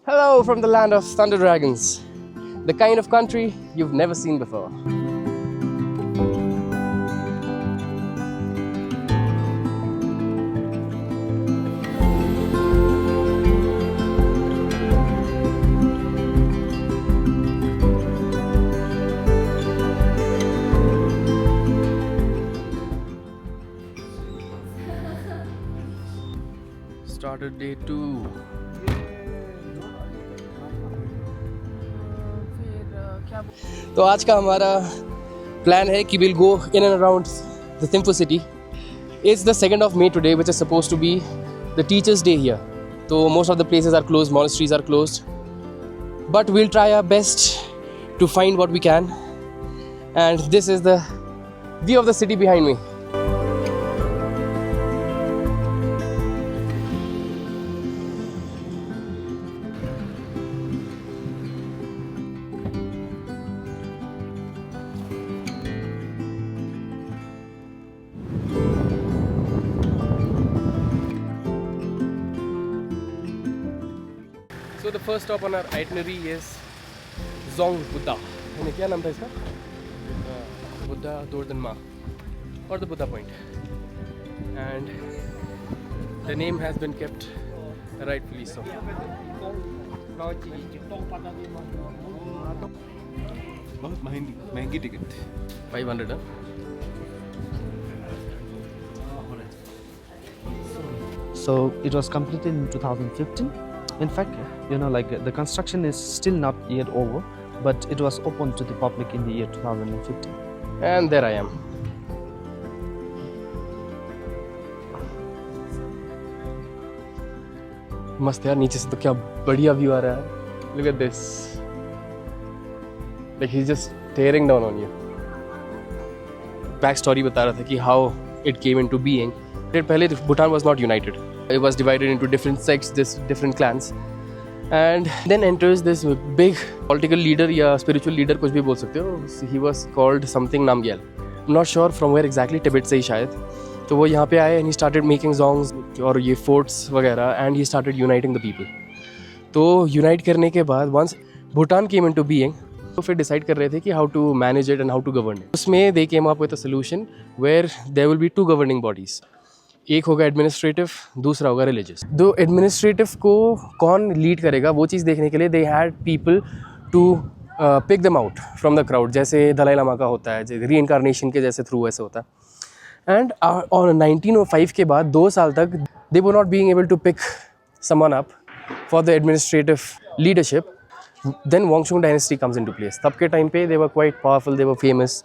Hello from the land of Thunder Dragons, the kind of country you've never seen before. Started day 2. तो आज का हमारा plan है कि will go in and around the Thimphu city. It's the 2nd of May today, which is supposed to be the Teachers' Day here. So most of the places are closed, monasteries are closed. But we'll try our best to find what we can. And this is the view of the city behind me. So the first stop on our itinerary is Zong Buddha. यानी क्या नाम था इसका? Buddha Dordanma or the Buddha Point. And the name has been kept rightfully so. बहुत महंगी ticket 500 huh? So it was completed in 2015. In fact, like the construction is still not yet over, but it was opened to the public in the year 2015. And there I am. मस्त यार, नीचे से तो क्या बढ़िया view आ रहा है. Look at this. Like he's just staring down on you. Back story बता रहा था कि how it came into being. पहले Bhutan was not united. It was divided into different sects, different clans. And then enters this big political leader या spiritual leader, कुछ भी बोल सकते हो. He was called something Namgyal. I'm not sure from where exactly, Tibet से ही शायद. तो वो यहाँ पे आए and he started making songs और ये forts वगैरह, and he started uniting the people. तो unite करने के बाद once Bhutan came into being, तो फिर decide कर रहे थे कि how to manage it and how to govern it. उसमें they came up with a solution where there will be 2 governing bodies. एक होगा एडमिनिस्ट्रेटिव, दूसरा होगा रिलीजियस. दो एडमिनिस्ट्रेटिव को कौन लीड करेगा वो चीज़ देखने के लिए they had people to pick them out from the crowd, जैसे दलाई लामा का होता है, जैसे रीइंकारनेशन के जैसे थ्रू ऐसे होता है. एंड ऑन 1905 के बाद 2 साल तक they were not being able to pick someone up for the administrative leadership. Then Wangchuck dynasty comes into place. तब के टाइम पे they were quite powerful, they were famous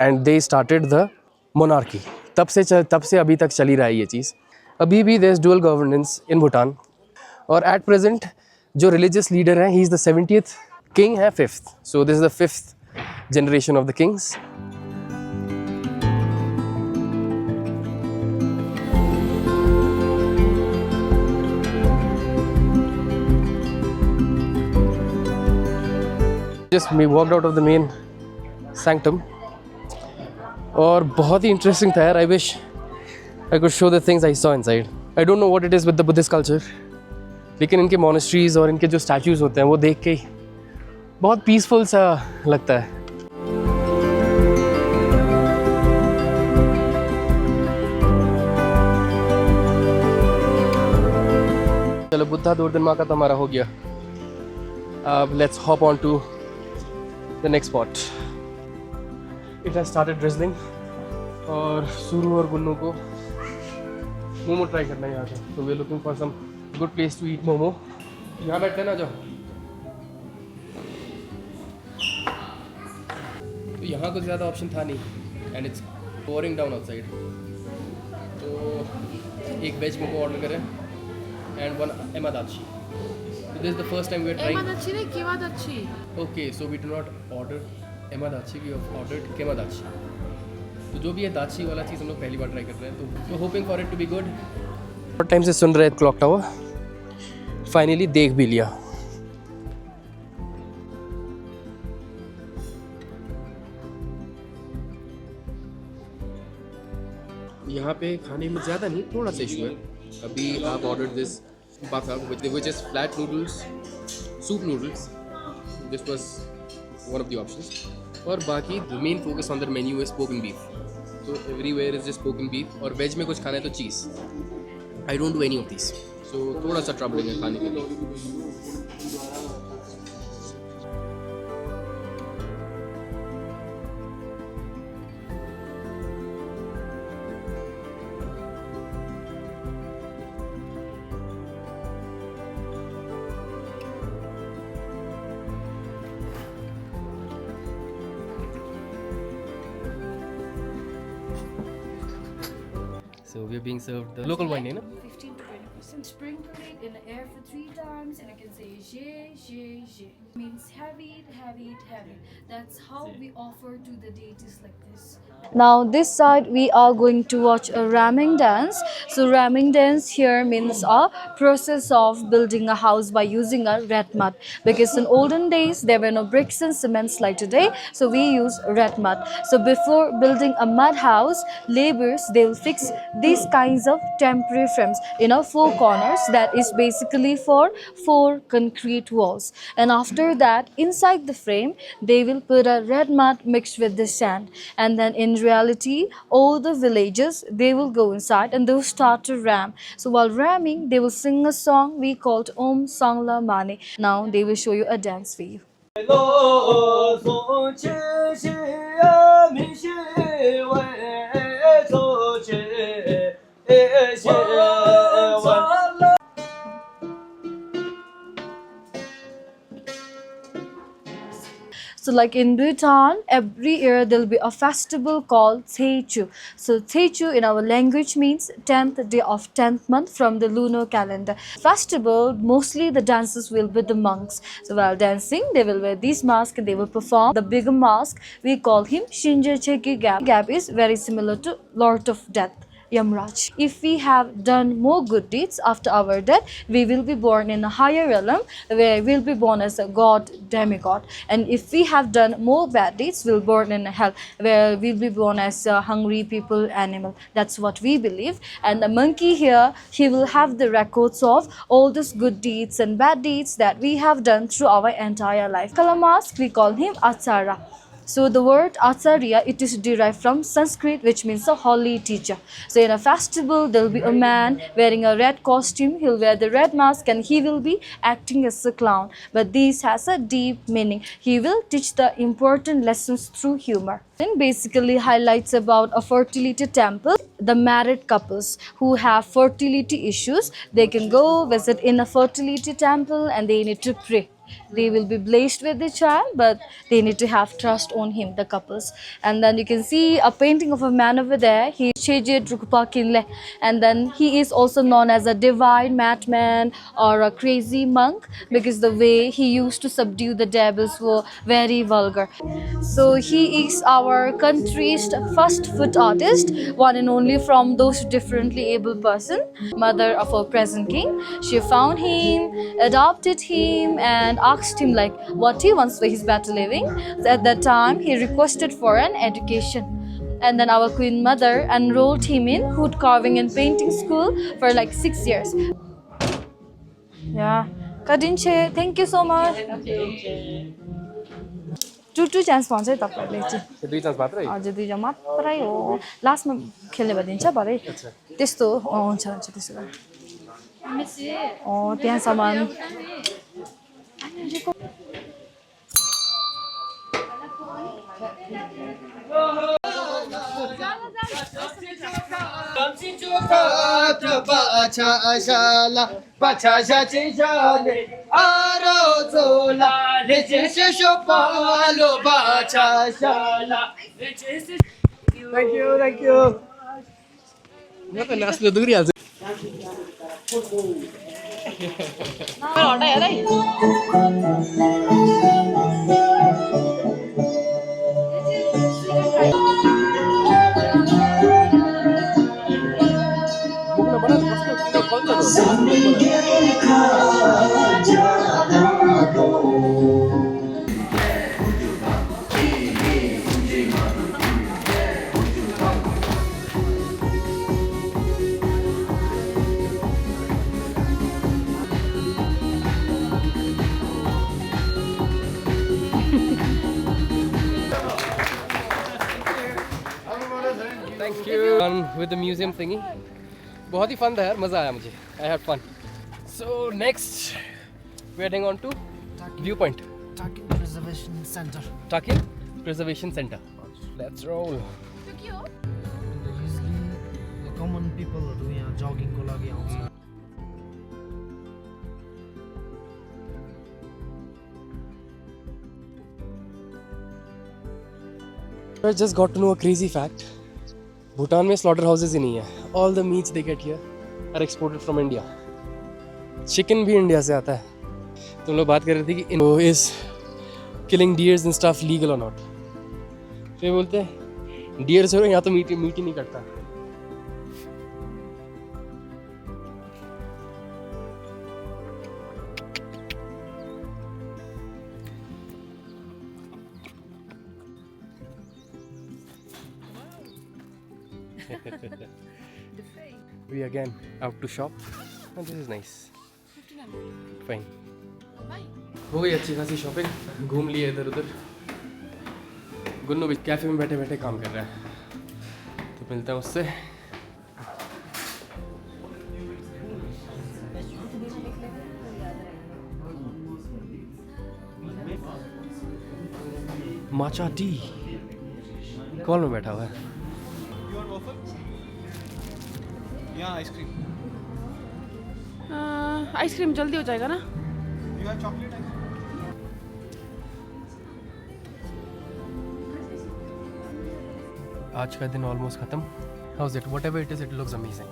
and they started the monarchy. तब से अभी तक चली रहा है ये चीज़. अभी भी there is dual governance in Bhutan. और एट प्रेजेंट जो रिलीजियस लीडर हैं, he is the 70th king है, 5th. So this is the 5th generation of the kings. Just we walked out of the main sanctum और बहुत ही interesting था यार. I wish I could show the things I saw inside. I don't know what it is with the Buddhist culture, लेकिन इनके monasteries और इनके जो स्टैचूज़ होते हैं वो देख के ही बहुत पीसफुल सा लगता है. चलो बुद्धा दोर्दनमा का तो हमारा हो गया. अब let's hop on to the next spot. It has started drizzling और सुरू और गुन्नू को मोमो ट्राई करना है यहाँ पे. तो we are looking for some good place to eat momo. यहाँ बैठते हैं ना, जाओ. तो यहाँ कुछ ज़्यादा ऑप्शन था नहीं and it's pouring down outside. तो एक वेज मोमो ऑर्डर करें and 1 एमादाची. So this is the first time we are trying. एमादाची नहीं, केवादाची. Okay, so we do not order एमादाची, we have ordered केमादाची. तो जो भी है दाची वाला चीज़ हम लोग पहली बार ट्राई कर रहे हैं. तो hoping for it to be good. बहुत टाइम से सुन रहे क्लॉक टावर, फाइनली देख भी लिया. यहाँ पे खाने में ज़्यादा नहीं, थोड़ा सा इशू है. अभी आप order this baka which is flat noodles soup noodles. This was one of the options. और बाकी the main focus on the menu is pork and beef. So everywhere is just pork and beef. और veg में कुछ खाना है तो cheese. I don't do any of these. So थोड़ा सा troubling है खाने के लिए. So we are being served the local wine, है ना? 15 to 20%. Sprinkle it in the air for 3 times and you can say je. Means have it. That's how we offer to the deities like this. Now this side we are going to watch a ramming dance. So ramming dance here means a process of building a house by using a red mud. Because in olden days there were no bricks and cements like today. So we use red mud. So before building a mud house, laborers they will fix these kinds of temporary frames in our 4 corners. That is basically for 4 concrete walls. And after that inside the frame they will put a red mud mixed with the sand. And then in reality all the villagers they will go inside and they will start to ram. So while ramming they will sing a song we called Om Sangla Mani. Now they will show you a dance for you. So like in Bhutan, every year there will be a festival called Techu. So Techu in our language means 10th day of 10th month from the lunar calendar. Festival, mostly the dances will be the monks. So while dancing, they will wear these masks and they will perform. The bigger mask, we call him Shinja Cheki Gap. Gap is very similar to Lord of Death. Yamraj. If we have done more good deeds after our death, we will be born in a higher realm where we'll be born as a god, demigod. And if we have done more bad deeds, we'll be born in hell where we'll be born as a hungry people, animal. That's what we believe. And the monkey here, he will have the records of all these good deeds and bad deeds that we have done through our entire life. Kalamask, we call him Achara. So the word Acharya, it is derived from Sanskrit which means a holy teacher. So in a festival there will be a man wearing a red costume, he'll wear the red mask and he will be acting as a clown. But this has a deep meaning. He will teach the important lessons through humor. And basically highlights about a fertility temple. The married couples who have fertility issues, they can go visit in a fertility temple and they need to pray. They will be blessed with the child, but they need to have trust on him, the couples. And then you can see a painting of a man over there. He is Cheje Drukpa Kinle. And then he is also known as a divine madman or a crazy monk because the way he used to subdue the devils were very vulgar. So he is our country's first foot artist, one and only from those differently able person, mother of our present king. She found him, adopted him and asked him like what he wants for his better living. So at that time he requested for an education. And then our queen mother enrolled him in wood carving and painting school for like 6 years. Yeah. Kadinche, thank you so much. Two chance पाउँछ है तपाईहरुले चाहिँ दुई chance मात्रै हजुर दुईजना मात्रै हो लास्टमा खेल्ने भदिन्छ भरे त्यस्तो हुन्छ हुन्छ त्यसो भए त्यहाँसम्म Thank you. म त नाच्न दुरिहाल्छु Fun with the museum thingy. बहुत ही fun था यार, मज़ा आया मुझे. I had fun. So next, we are heading on to Viewpoint. Takin Preservation Center. Takin Preservation Center. Let's roll. Usually the common people are doing jogging को लागि आउँछ. I just got to know a crazy fact. Bhutan में slaughter houses ही नहीं है. All the meats they get here are exported from India. Chicken भी India से आता है. तुम लोग बात कर रहे थे कि is killing deers and stuff legal or not. तो ये बोलते हैं deer से यहाँ तो मीट ही नहीं कटता. We again out to shop and this is nice. Fine. हो गई अच्छी खासी शॉपिंग, घूम लिए इधर उधर. गुन्नू भी कैफे में बैठे बैठे काम कर रहा है, तो मिलता है उससे. माचा टी कॉल में बैठा हुआ है. You want waffle? Yeah, ice cream. Ice cream जल्दी हो जाएगा ना. You have chocolate ice cream? आज का दिन ऑलमोस्ट खत्म. How is it? Whatever it is, it looks amazing.